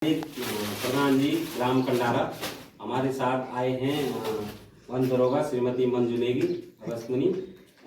प्रधान जी ग्राम कंडारा हमारे साथ आए हैं वन दरोगा श्रीमती मंजू नेगी अगस्मुनि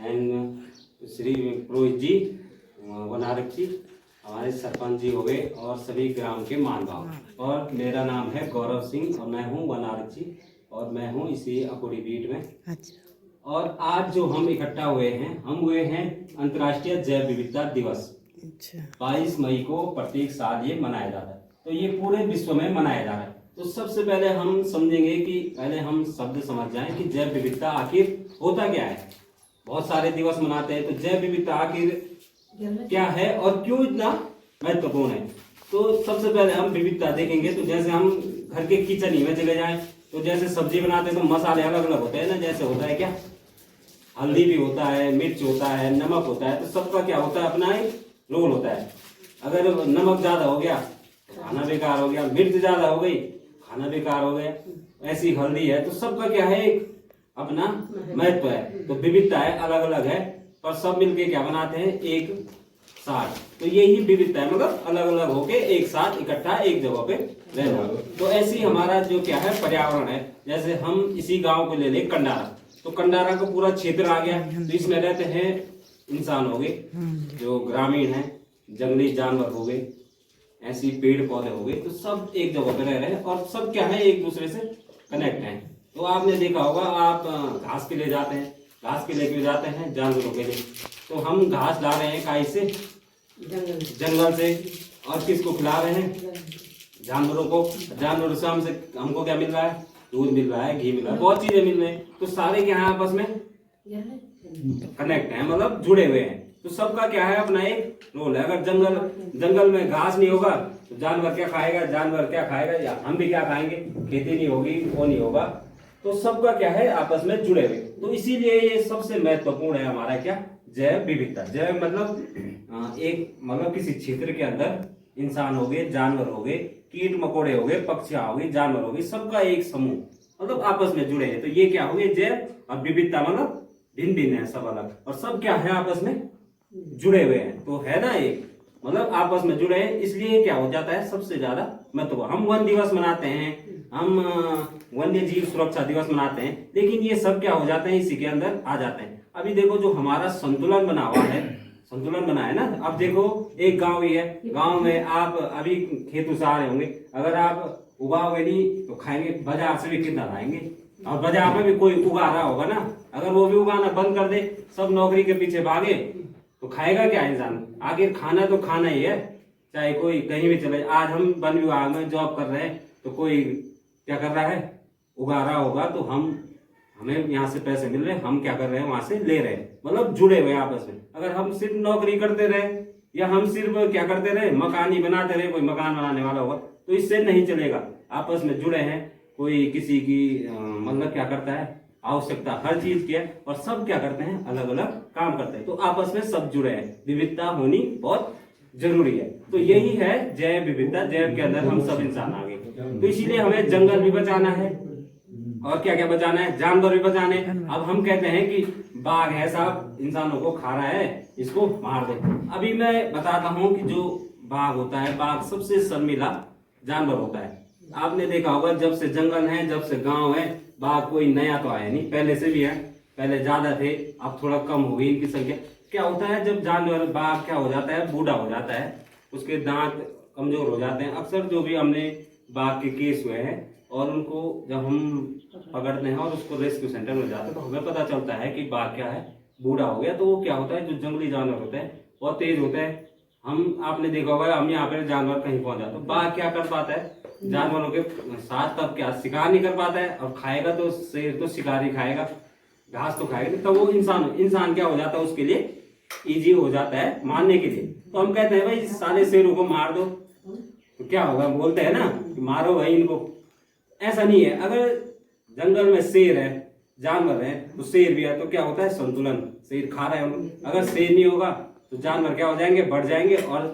एंड श्री पुरोहित जी वन आरक्षी, हमारे सरपंच जी हो गए और सभी ग्राम के मानभाव। और मेरा नाम है गौरव सिंह और मैं हूँ वन आरक्षी और मैं हूँ इसी अकोड़ी बीट में। अच्छा। और आज जो हम इकट्ठा हुए हैं, हम हुए हैं अंतर्राष्ट्रीय जैव विविधता दिवस। अच्छा। 22 मई को प्रत्येक साल ये मनाया जाता है, तो ये पूरे विश्व में मनाया जा रहा है। तो सबसे पहले हम समझेंगे कि पहले हम शब्द समझ जाएं कि जैव विविधता आखिर होता क्या है। बहुत सारे दिवस मनाते हैं, तो जैव विविधता आखिर क्या है और क्यों इतना महत्वपूर्ण है। तो सबसे पहले हम विविधता देखेंगे। तो जैसे हम घर के किचन ही में चले जाएं, तो जैसे सब्जी बनाते हैं तो मसाले अलग अलग होते हैं ना। जैसे होता है क्या, हल्दी भी होता है, मिर्च होता है, नमक होता है। तो सबका क्या होता है, अपना एक रोल होता है। अगर नमक ज्यादा हो गया खाना बेकार हो गया, मिर्च ज्यादा हो गई खाना बेकार हो गया, ऐसी हल्दी है। तो सबका क्या है, एक अपना महत्व है। तो विविधता है, अलग अलग है, पर सब मिलके क्या बनाते हैं, एक साथ। तो यही विविधता है, मतलब अलग अलग होके एक साथ इकट्ठा एक जगह पे रहना। तो ऐसी हमारा जो क्या है पर्यावरण है। जैसे हम इसी गांव को ले ले कंडारा, तो कंडारा का पूरा क्षेत्र आ गया। तो इसमें रहते हैं इंसान हो गए जो ग्रामीण है, जंगली जानवर हो गए, ऐसी पेड़ पौधे हो गए। तो सब एक जगह पे रह रहे हैं और सब क्या है, एक दूसरे से कनेक्ट हैं। तो आपने देखा होगा, आप घास के लिए जाते हैं, घास के लिए क्यों जाते हैं, जानवरों के लिए। तो हम घास ला रहे हैं कहीं से, जंगल से। और किसको खिला रहे हैं, जानवरों को। जानवरों से हमको क्या मिल रहा है, दूध मिल रहा है, घी मिल रहा है, बहुत चीजें मिल रही है। तो सारे क्या है, आपस में कनेक्ट हैं, मतलब जुड़े हुए हैं। तो सबका क्या है, अपना एक रोल है। अगर जंगल में घास नहीं होगा तो जानवर क्या खाएगा, जानवर क्या खाएगा, या हम भी क्या खाएंगे, खेती नहीं होगी, वो नहीं होगा। तो सबका क्या है, आपस में जुड़े हुए। तो इसीलिए ये सबसे महत्वपूर्ण है हमारा क्या, जैव विविधता। जैव मतलब एक मतलब किसी क्षेत्र के अंदर इंसान हो गए, जानवर हो गए, कीट मकोड़े हो गए, पक्षियां हो गई, जानवर हो गई, सबका एक समूह, मतलब आपस में जुड़े हैं। तो ये क्या हो गए, जैव। और विविधता मतलब भिन्न भिन्न है, सब अलग, और सब क्या है, आपस में जुड़े हुए हैं। तो है ना, एक मतलब आपस में जुड़े हैं। इसलिए क्या हो जाता है, सबसे ज्यादा महत्व। हम वन दिवस मनाते हैं, हम वन्य जीव सुरक्षा दिवस मनाते हैं, लेकिन ये सब क्या हो जाते हैं, इसी के अंदर आ जाते हैं। अभी देखो, जो हमारा संतुलन बना हुआ है, संतुलन बना है ना। अब देखो, एक गांव ही है, गांव में आप अभी खेत उसार रहे होंगे, अगर आप उगाओगे नहीं तो खाएंगे, बाजार से भी कितना लाएंगे। और बाजार में भी कोई उगा रहा होगा ना, अगर वो भी उगाना बंद कर दे, सब नौकरी के पीछे भागे, तो खाएगा क्या इंसान। आखिर खाना तो खाना ही है, चाहे कोई कहीं भी चले। आज हम वन विभाग में जॉब कर रहे हैं, तो कोई क्या कर रहा है, उगा रहा होगा, तो हमें यहाँ से पैसे मिल रहे हैं, हम क्या कर रहे हैं, वहां से ले रहे हैं, मतलब जुड़े हुए आपस में। अगर हम सिर्फ नौकरी करते रहे, या हम सिर्फ क्या करते रहे, मकान ही बनाते रहे, कोई मकान बनाने वाला होगा, तो इससे नहीं चलेगा। आपस में जुड़े हैं, कोई किसी की मतलब क्या करता है, आवश्यकता हर चीज की है, और सब क्या करते हैं, अलग अलग काम करते हैं। तो आपस में सब जुड़े हैं, विविधता होनी बहुत जरूरी है। तो यही है जैव विविधता। जैव के अंदर हम सब इंसान आ गए। तो इसीलिए हमें जंगल भी बचाना है, और क्या क्या बचाना है, जानवर भी बचाने। अब हम कहते हैं कि बाघ है साहब, इंसानों को खा रहा है, इसको मार दे। अभी मैं बताता हूँ कि जो बाघ होता है, बाघ सबसे शर्मीला जानवर होता है। आपने देखा होगा, जब से जंगल है, जब से गांव है, बाघ कोई नया तो आया नहीं, पहले से भी है। पहले ज्यादा थे, अब थोड़ा कम हो गई इनकी संख्या। क्या होता है, जब जानवर बाघ क्या हो जाता है, बूढ़ा हो जाता है, उसके दांत कमजोर हो जाते हैं। अक्सर जो भी हमने बाघ के केस हुए हैं, और उनको जब हम पकड़ते हैं और उसको रेस्क्यू सेंटर में जाते हैं, तो हमें पता चलता है कि बाघ क्या है, बूढ़ा हो गया। तो वो क्या होता है, जो जंगली जानवर होते हैं बहुत तेज होते हैं। आपने देखा होगा, हम यहाँ पे जानवर कहीं पहुंच जाते, तो बाघ क्या कर पाता है, जानवरों के साथ तब क्या शिकार नहीं कर पाता है। और खाएगा तो शेर तो शिकार ही खाएगा, घास तो खाएगा। तो वो इंसान क्या हो जाता है, उसके लिए इजी हो जाता है मारने के लिए। तो हम कहते हैं, भाई सारे शेरों को मार दो, तो क्या होगा, बोलते हैं ना कि मारो भाई इनको। ऐसा नहीं है, अगर जंगल में शेर है, जानवर है, तो शेर भी है, तो क्या होता है, संतुलन, शेर खा रहा है। अगर शेर नहीं होगा तो जानवर क्या हो जाएंगे, बढ़ जाएंगे, और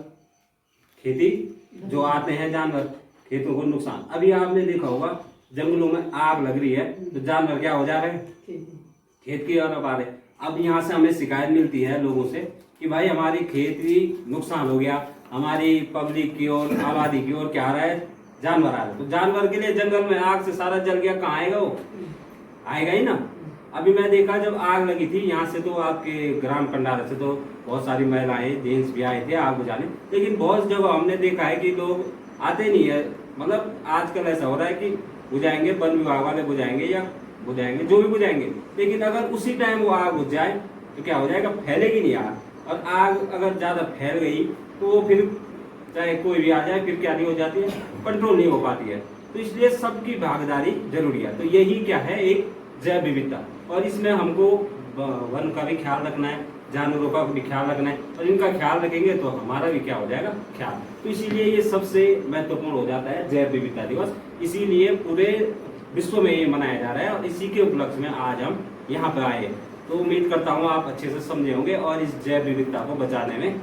खेती जो आते हैं जानवर, खेतों को नुकसान। अभी आपने देखा होगा, जंगलों में आग लग रही है, तो जानवर क्या हो जा रहे हैं, खेत की ओर आ रहे। अब यहाँ से हमें शिकायत मिलती है लोगों से कि भाई हमारी खेती नुकसान हो गया, हमारी पब्लिक की ओर, आबादी की ओर क्या आ रहा है, जानवर आ रहे, तो जानवर के लिए जंगल में आग से सारा जल गया, कहाँ आएगा वो? आएगा ही ना। अभी मैं देखा जब आग लगी थी यहाँ से, तो आपके ग्राम पंडारा से तो बहुत सारी महिलाएं जेंट्स भी आए थे आग बुझाने, लेकिन बहुत जगह हमने देखा है कि लोग आते नहीं है। मतलब आजकल ऐसा हो रहा है कि बुझाएंगे, वन विभाग वाले बुझाएंगे या बुझाएंगे, जो भी बुझाएंगे, लेकिन अगर उसी टाइम वो आग बुझ जाए तो क्या हो जाएगा? फैलेगी नहीं आग। और आग अगर ज्यादा फैल गई तो वो फिर चाहे कोई भी आ जाए फिर क्या नहीं हो जाती है, कंट्रोल नहीं हो पाती है। तो इसलिए सबकी भागीदारी जरूरी है। तो यही क्या है, एक जैव विविधता, और इसमें हमको वन का भी ख्याल रखना है, जानवरों का भी ख्याल रखना है, और इनका ख्याल रखेंगे तो हमारा भी क्या हो जाएगा? ख्याल। तो इसीलिए ये सबसे महत्वपूर्ण हो जाता है जैव विविधता दिवस। इसीलिए पूरे विश्व में ये मनाया जा रहा है, और इसी के उपलक्ष्य में आज हम यहाँ पर आए। तो उम्मीद करता हूँ आप अच्छे से समझे होंगे और इस जैव विविधता को बचाने में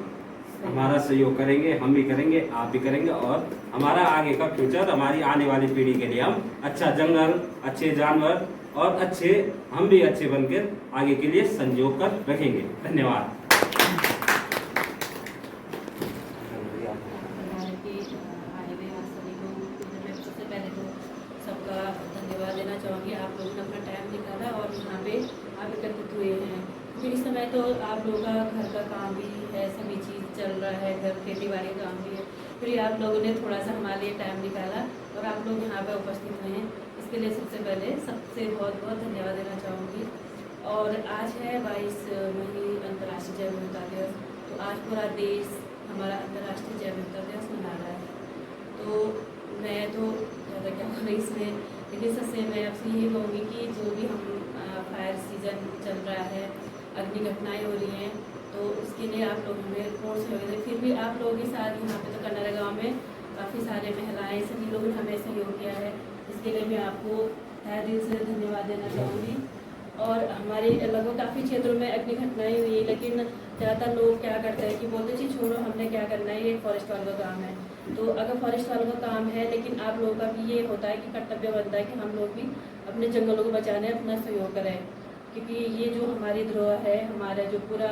हमारा सहयोग करेंगे, हम भी करेंगे, आप भी करेंगे, और हमारा आगे का फ्यूचर, हमारी आने वाली पीढ़ी के लिए हम अच्छा जंगल, अच्छे जानवर और अच्छे, हम भी अच्छे बनकर आगे के लिए संजो कर रखेंगे। धन्यवाद। सबका धन्यवाद देना चाहूँगी, आप लोगों ने अपना टाइम निकाला और यहाँ पे आप एकत्रित हुए हैं। क्योंकि इस समय तो आप लोगों का घर का काम भी है, सभी चीज़ चल रहा है, घर खेती बाड़ी का काम भी है, फिर आप लोगों ने थोड़ा सा हमारे लिए टाइम निकाला और आप लोग यहाँ पर उपस्थित हुए हैं, इसके लिए सबसे पहले सबसे बहुत बहुत धन्यवाद देना चाहूँगी। और आज है 22 मई अंतर्राष्ट्रीय जैव विविधता दिवस। तो आज पूरा देश हमारा अंतर्राष्ट्रीय जैव विविधता दिवस मना रहा है। तो मैं तो ज़्यादा क्या बोल रही इसमें, लेकिन सबसे मैं आपसे यही कहूँगी कि जो भी हम फायर सीजन चल रहा है, अग्नि घटनाएँ हो रही हैं, तो उसके लिए आप लोग हमें पूर्ण सहयोग दें। फिर भी आप लोगों के साथ यहाँ पे तो कन्नरा गाँव में काफ़ी सारे महिलाएं, सभी लोगों ने हमें सहयोग किया है, इसके लिए मैं आपको तहे दिल से धन्यवाद देना चाहूँगी। और हमारे लगभग काफ़ी क्षेत्रों में अग्नि घटनाएँ हुई, लेकिन ज़्यादातर लोग क्या करते हैं कि बोलते जी छोड़ो, हमने क्या करना है, ये फॉरेस्ट वालों का काम है। तो अगर फॉरेस्ट वालों का काम है, लेकिन आप लोगों का भी ये होता है कि कर्तव्य बनता है कि हम लोग भी अपने जंगलों को बचाने अपना सहयोग करें, क्योंकि ये जो हमारी धरोहर है, हमारा जो पूरा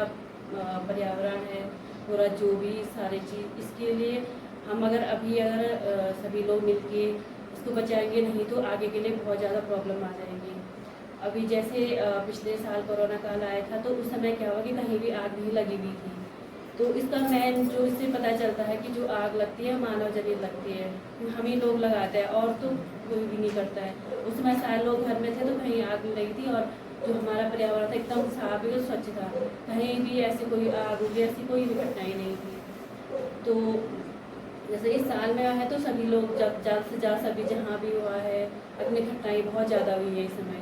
पर्यावरण है, पूरा जो भी सारी चीज़, इसके लिए हम अगर सभी लोग मिलके इसको बचाएंगे नहीं तो आगे के लिए बहुत ज़्यादा प्रॉब्लम आ जाएंगी। अभी जैसे पिछले साल कोरोना काल आया था, तो उस समय क्या हुआ कि कहीं भी आग नहीं लगी हुई थी। तो इसका मेन जो इससे पता चलता है कि जो आग लगती है मानव जनित लगती है, हम ही लोग लगाते हैं और तो कोई भी नहीं करता है। उस समय सारे लोग घर में थे तो कहीं आग नहीं लगी थी, और जो हमारा पर्यावरण था एकदम साफ और स्वच्छ था, कहीं भी ऐसी कोई आग होगी, ऐसी कोई भी घटनाएँ नहीं थी। तो जैसे इस साल में है तो सभी लोग जब ज़्यादा से ज़्यादा सभी जहाँ भी हुआ है, अग्नि घटनाएँ बहुत ज़्यादा हुई है इस समय।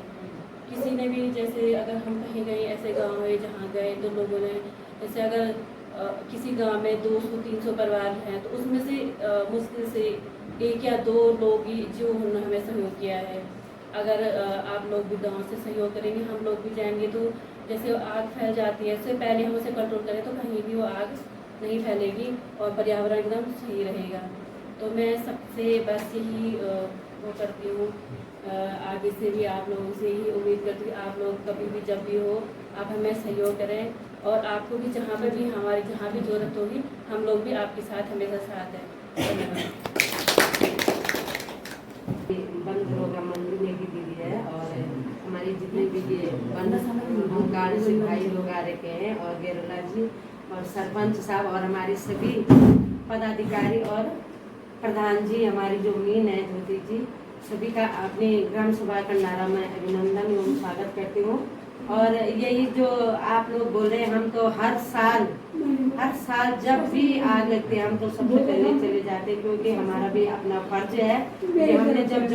किसी ने भी जैसे अगर हम कहीं गए, ऐसे गांव है जहाँ गए तो लोगों ने जैसे अगर किसी गांव में 200-300 परिवार हैं, तो उसमें से मुश्किल से 1 या 2 लोग ही जो उन्होंने हमें सहयोग किया है। अगर आप लोग भी गांव से सहयोग करेंगे, हम लोग भी जाएंगे, तो जैसे आग फैल जाती है, उससे पहले हम उसे कंट्रोल करें तो कहीं भी वो आग नहीं फैलेगी और पर्यावरण एकदम सही रहेगा। तो मैं सबसे बस यही वो करती हूँ, आगे से भी आप लोगों से ही उम्मीद करती हूँ, आप लोग कभी भी जब भी हो आप हमें सहयोग करें, और आपको भी जहाँ पर भी हमारी जहाँ भी ज़रूरत होगी हम लोग भी आपके साथ हमेशा साथ हैं। धन्यवाद। वन प्रोग्राम मंजूर ने भी दी है, और हमारी जितने भी ये वन होमगार्ड से भाई लोग आ रखे हैं, और गेरोला जी और सरपंच साहब और हमारी सभी पदाधिकारी और प्रधान जी, हमारी जो मीन है ज्योति जी, सभी का अपने ग्राम सभा कन्नारा में अभिनंदन एवं स्वागत करती हूँ। और यही जो आप लोग बोल रहे हैं, हम तो हर साल जब भी आग लगती है हम तो सबसे पहले चले जाते हैं, क्योंकि हमारा भी अपना फर्ज है कि हमने जब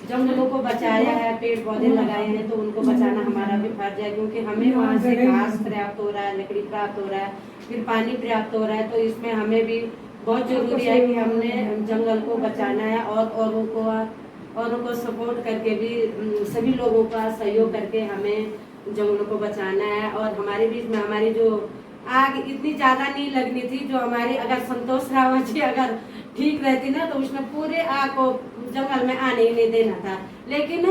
जंगलों को बचाया है, पेड़ पौधे लगाए हैं, तो उनको बचाना हमारा भी फर्ज है, क्योंकि हमें वहाँ से घास पर्याप्त हो रहा है, लकड़ी प्राप्त हो रहा है, फिर पानी प्राप्त हो रहा है। तो इसमें हमें भी बहुत जरूरी है कि हमने जंगल को बचाना है, और औरों को सपोर्ट करके भी सभी लोगों का सहयोग करके हमें जंगलों को बचाना है। और हमारे बीच में हमारी जो आग इतनी ज़्यादा नहीं लगनी थी, जो हमारी अगर संतोष रावत जी अगर ठीक रहती ना, तो उसने पूरे आग को जंगल में आने ही नहीं देना था। लेकिन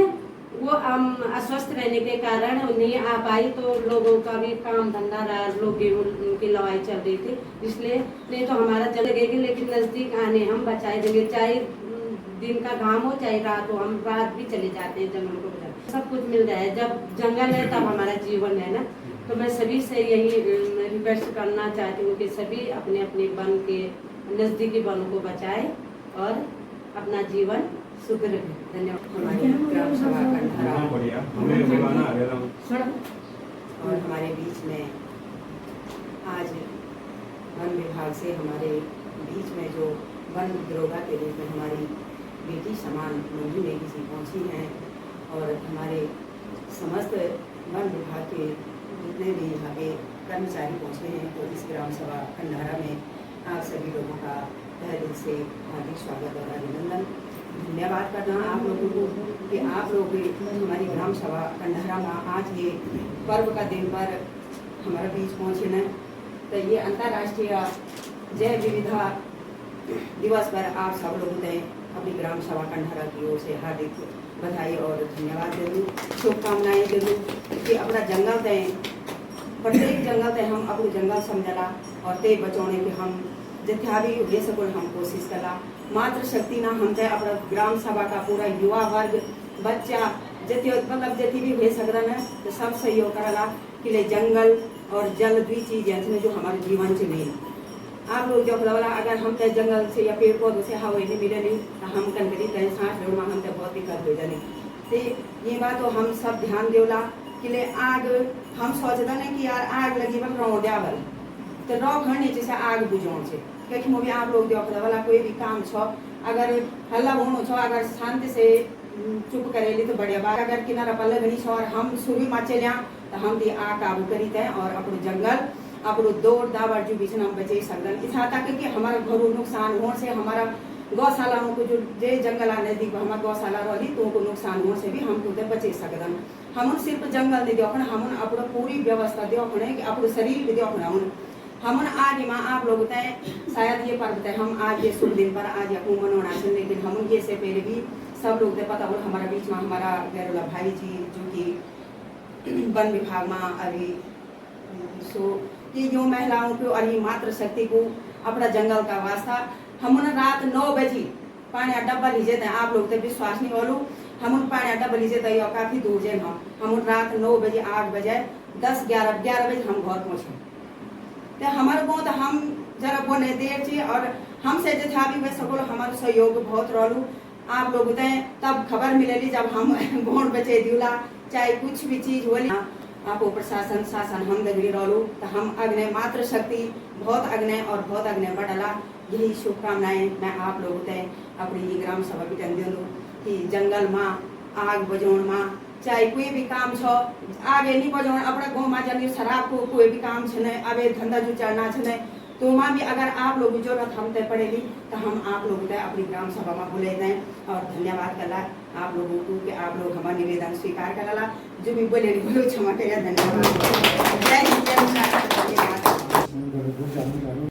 वो अस्वस्थ रहने के कारण नहीं आ पाई, तो लोगों का भी काम धंधा रहा, लोग गेहूं की लवाई चल रही थी, इसलिए नहीं तो हमारा जल लगेगी, लेकिन नजदीक आने हम बचाए देंगे, चाहे दिन का घाम हो चाहे रात हो, हम रात भी चले जाते हैं जंगल को बचाने, सब कुछ मिल रहा है। जब जंगल है तब हमारा जीवन है ना। तो मैं सभी से यही रिक्वेस्ट करना चाहती हूँ कि सभी अपने अपने वन के नजदीकी वनों को बचाए और अपना जीवन सुख रखे। धन्यवाद। हमारे ग्राम सभा और हमारे बीच में आज वन विभाग से हमारे बीच में जो वन दरोगा के रूप में हमारी बेटी समान मंजू नेगी जी पहुँची हैं, और हमारे समस्त वन विभाग के जितने भी यहाँ पे कर्मचारी पहुँचे हैं, तो इस ग्राम सभा खंडारा में आप सभी लोगों का तहे दिल से हार्दिक स्वागत और अभिनंदन। धन्यवाद करना आप लोगों को कि आप लोग हमारी ग्राम सभा खंडारा में आज ये पर्व का दिन पर हमारे बीच पहुँचे न। तो ये अंतर्राष्ट्रीय जैव विविधता दिवस पर आप सब लोगों ने अपनी ग्राम सभा खंडारा की ओर से हार्दिक बधाई और धन्यवाद दे दूँ, शुभकामनाएं दे दूँ कि अपना जंगल दें, प्रत्येक जंगल दें हम अपने जंगल समझला और ते बचाने के हम जितना भी हो सको हम कोशिश कला। मात्र शक्ति ना हम ते अपना ग्राम सभा का पूरा युवा वर्ग बच्चा जितने मतलब जितनी भी हो सकता है तो सब सहयोग करला कि ले जंगल और जल द्वि चीज हैं जो हमारे जीवन से मेन। आप लोग जो बोला अगर हम ते जंगल से या पेड़ पौधों से हवा नहीं मिले नहीं तो हम कनकरी तय सांस लेना हम ते बहुत दिक्कत हो जाने। तो ये बात तो हम सब ध्यान देवला कि ले आग हम सोचते नहीं कि यार आग लगी बल रो देवल तो रो घर नीचे से आग बुझाने से, क्योंकि वो भी आप लोग देखो वाला कोई भी काम छो अगर हल्ला होनो छो अगर शांति से चुप करेली तो बढ़िया बात। अगर किनारा पल्ले घनी छो और हम शुरू में चलिया तो हम भी आग काबू करी थे और अपने जंगल अपनो दौड़ दावर जो बीच हम बचे सकते इस तक कि हमारा घरों नुकसान होने से हमारा गौशालाओं को जो जे जंगल नजदीक हमारा गौशाला रही तो उनको नुकसान होने से भी हम तो बचे सकते। हम सिर्फ जंगल नहीं देखना, हम अपना पूरी व्यवस्था देखना कि अपने शरीर भी देखना हम आज माँ आप लोग तय शायद ये पर्व तय हम आज ये शुभ दिन पर आज अपू मनाना चाहिए, लेकिन हम ये से पहले भी सब लोग तय पता हो हमारा बीच में हमारा गैरोला भाई जी जो कि वन विभाग में अभी सो ये जो महिलाओं को और ये मात्र शक्ति को अपना जंगल का वास्ता हम रात 9 बजे पानी डब्बा लीजिए थे। आप लोग तो विश्वास नहीं वालू हम पानी डब्बा लीजिए थे काफी दूर जे हम रात 9 बजे 8 बजे 10-11 बजे हम घर पहुँचे तो हमारे गाँव तो हम जरा बोने देर थी और हमसे जितना भी वैसे सको हमारा सहयोग बहुत रहलू। आप लोग तब खबर मिलेली जब हम गाँव बचे दिला चाहे कुछ भी चीज हो आपको प्रशासन शासन हम दगड़ी रहलू तो हम अग्नि मात्र शक्ति बहुत अग्नि और बहुत अग्नि बढ़ला। यही शुभकामनाएं मैं आप लोगों से अपनी ग्राम सभा भी टन दूँ कि जंगल में आग बजौन में चाहे कोई भी काम छो आगे नहीं बजौन अपना गाँव में जब शराब को कोई भी काम छे अवैध धंधा जो चलना छे तो वहाँ भी अगर आप लोग जरूरत हम तय पड़ेगी तो हम आप लोगों को अपनी ग्राम सभा में बुले दें और धन्यवाद करला आप लोगों को कि आप लोग हमारा निवेदन स्वीकार करला जो भी बोले बोलो क्षमा करिए। धन्यवाद। जय हिंद।